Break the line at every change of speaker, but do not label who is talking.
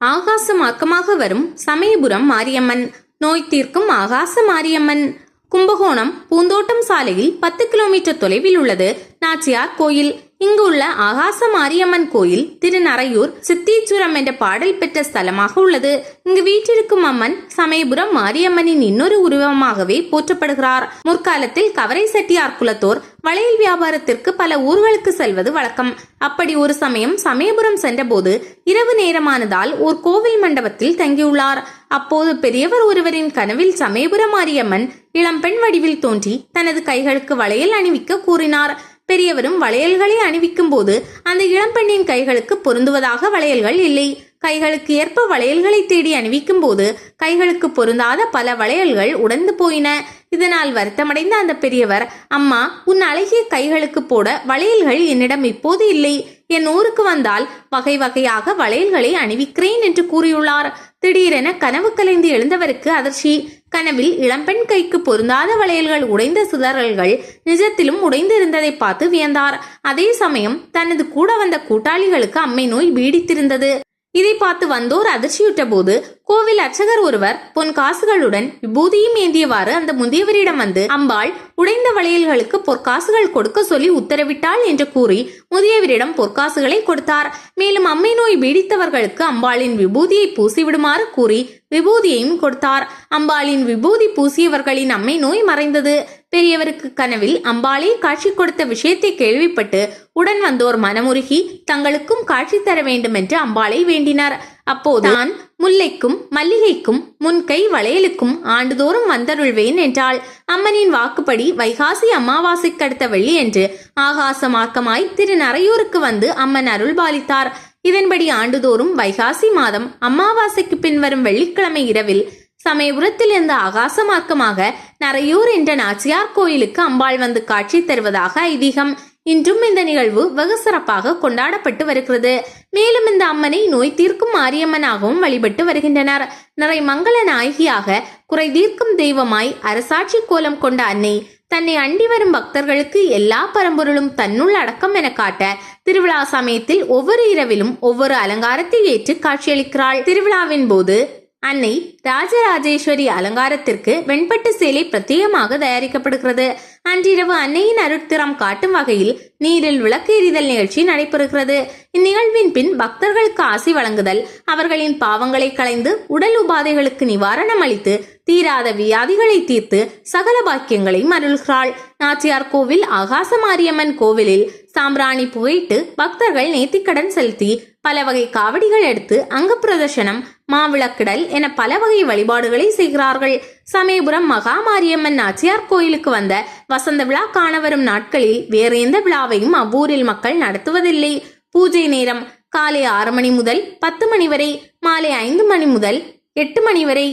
ஆகாச மார்க்கமாக வரும் சமயபுரம் மாரியம்மன். நோய் தீர்க்கும் ஆகாச மாரியம்மன். கும்பகோணம் பூந்தோட்டம் சாலையில் 10 கிலோமீட்டர் தொலைவில் உள்ளது நாச்சியார் கோயில். இங்கு உள்ள ஆகாச மாரியம்மன் கோயில் திருநறையூர் சித்தீச்சுரம் என்ற பாடல் பெற்ற ஸ்தலமாக உள்ளது. இங்கு வீற்றிருக்கும் அம்மன் சமயபுரம் மாரியம்மனின் இன்னொரு உருவமாகவே போற்றப்படுகிறார். முற்காலத்தில் கவரை செட்டியார் குலத்தோர் வளையல் வியாபாரத்திற்கு பல ஊர்களுக்கு செல்வது வழக்கம். அப்படி ஒரு சமயம் சமயபுரம் சென்றபோது இரவு நேரமானதால் ஒரு கோவில் மண்டபத்தில் தங்கியுள்ளார். அப்போது பெரியவர் ஒருவரின் கனவில் சமயபுரம் மாரியம்மன் இளம்பெண் வடிவில் தோன்றி தனது கைகளுக்கு வளையல் அணிவிக்க கூறினார். பெரியவரும் வளையல்களை அணிவிக்கும் போது அந்த இளம்பெண்ணின் கைகளுக்கு பொருந்துவதாக வளையல்கள் இல்லை. கைகளுக்கு ஏற்ப வளையல்களை தேடி அணிவிக்கும் போது கைகளுக்கு பொருந்தாத பல வளையல்கள் உடைந்து போயின. இதனால் வருத்தமடைந்த அந்த பெரியவர், அம்மா, உன் அழகிய கைகளுக்கு போட வளையல்கள் என்னிடம் இப்போது இல்லை. என் ஊருக்கு வந்தால் வகை வகையாக வளையல்களை அணிவிக்கிறேன் என்று கூறியுள்ளார். திடீரென கனவு கலைந்து எழுந்தவருக்கு அதிர்ச்சி. கனவில் இளம்பெண் கைக்கு பொருந்தாத வளையல்கள் உடைந்த சிதறல்கள் நிஜத்திலும் உடைந்திருந்ததை பார்த்து வியந்தார். அதே சமயம் தனது கூட வந்த கூட்டாளிகளுக்கு அம்மை நோய் பீடித்திருந்தது. இதை பார்த்து வந்தோர் அதிர்ச்சியுற்ற போது கோவில் அர்ச்சகர் ஒருவர் பொன் காசுகளுடன் விபூதியும் ஏந்தியவாறு அந்த முதியவரிடம் வந்து, அம்பாள் உடைந்த வளையல்களுக்கு பொற்காசுகள் கொடுக்க சொல்லி உத்தரவிட்டாள் என்று கூறி முதியவரிடம் பொற்காசுகளை கொடுத்தார். மேலும் அம்மை நோய் பீடித்தவர்களுக்கு அம்பாளின் விபூதியை பூசிவிடுமாறு கூறி விபூதியையும் கொடுத்தார். அம்பாளின் விபூதி பூசியவர்களின் அம்மை நோய் மறைந்தது. பெரியவருக்கு கனவில் அம்பாளே காட்சி கொடுத்த விஷயத்தை கேள்விப்பட்டு உடன் வந்தோர் மனமுருகி தங்களுக்கும் காட்சி தர வேண்டும் என்று அம்பாளை வேண்டினர். அப்போது நான் முல்லைக்கும் மல்லிகைக்கும் முன்கை வளையலுக்கும் ஆண்டுதோறும் வந்தருள்வேன் என்றாள். அம்மனின் வாக்குப்படி வைகாசி அமாவாசைக்கு அடுத்த வெள்ளி என்று ஆகாச மார்க்கமாய் திருநறையூருக்கு வந்து அம்மன் அருள்பாலித்தார். இதன்படி ஆண்டுதோறும் வைகாசி மாதம் அமாவாசைக்கு பின் வரும் வெள்ளிக்கிழமை இரவில் சமயபுரத்தில் இருந்த ஆகாச மார்க்கமாக நறையூர் என்ற நாச்சியார் கோயிலுக்கு அம்பாள் வந்து காட்சி தருவதாக ஐதீகம். இன்றும் இந்த நிகழ்வு வெகு சிறப்பாக கொண்டாடப்பட்டு வருகிறது. மேலும் இந்த அம்மனை நோய் தீர்க்கும் மாரியம்மனாகவும் வழிபட்டு வருகின்றனர். நிறை மங்கள நாயகியாக குறை தீர்க்கும் தெய்வமாய் அரசாட்சி கோலம் கொண்ட அன்னை தன்னை அண்டி வரும் பக்தர்களுக்கு எல்லா பரம்பொருளும் தன்னுள் அடக்கம் என காட்ட திருவிழா சமயத்தில் ஒவ்வொரு இரவிலும் ஒவ்வொரு அலங்காரத்தை ஏற்று காட்சியளிக்கிறாள். திருவிழாவின் போது அன்னை ராஜராஜேஸ்வரி அலங்காரத்திற்கு வெண்பட்டு சேலை பிரத்யேகமாக தயாரிக்கப்படுகிறது. அன்றிரவு அன்னையின் அருட்திறம் காட்டும் வகையில் நீரில் விளக்கு எறிதல் நிகழ்ச்சி நடைபெறுகிறது. இந்நிகழ்வின் பின் பக்தர்களுக்கு ஆசி வழங்குதல், அவர்களின் பாவங்களை களைந்து உடல் உபாதைகளுக்கு நிவாரணம் அளித்து தீராத வியாதிகளை தீர்த்து சகல பாக்கியங்களையும் அருள்கிறாள். நாச்சியார் கோவில் ஆகாச மாரியம்மன் கோவிலில் சாம்பிராணி புகையிட்டு பக்தர்கள் நேர்த்திக்கடன் செலுத்தி பல வகை காவடிகள் எடுத்து அங்க பிரதர்சனம், மாவிளக்கிடல் என பல வகை வழிபாடுகளை செய்கிறார்கள். சமயபுரம் மகா மாரியம்மன் நாச்சியார் கோயிலுக்கு வந்த வசந்த விழா காண வரும் நாட்களில் வேறு எந்த விழாவையும் அவ்வூரில் மக்கள் நடத்துவதில்லை. பூஜை நேரம் காலை 6 மணி முதல் 10 மணி வரை, மாலை 5 மணி முதல் 8 மணி வரை.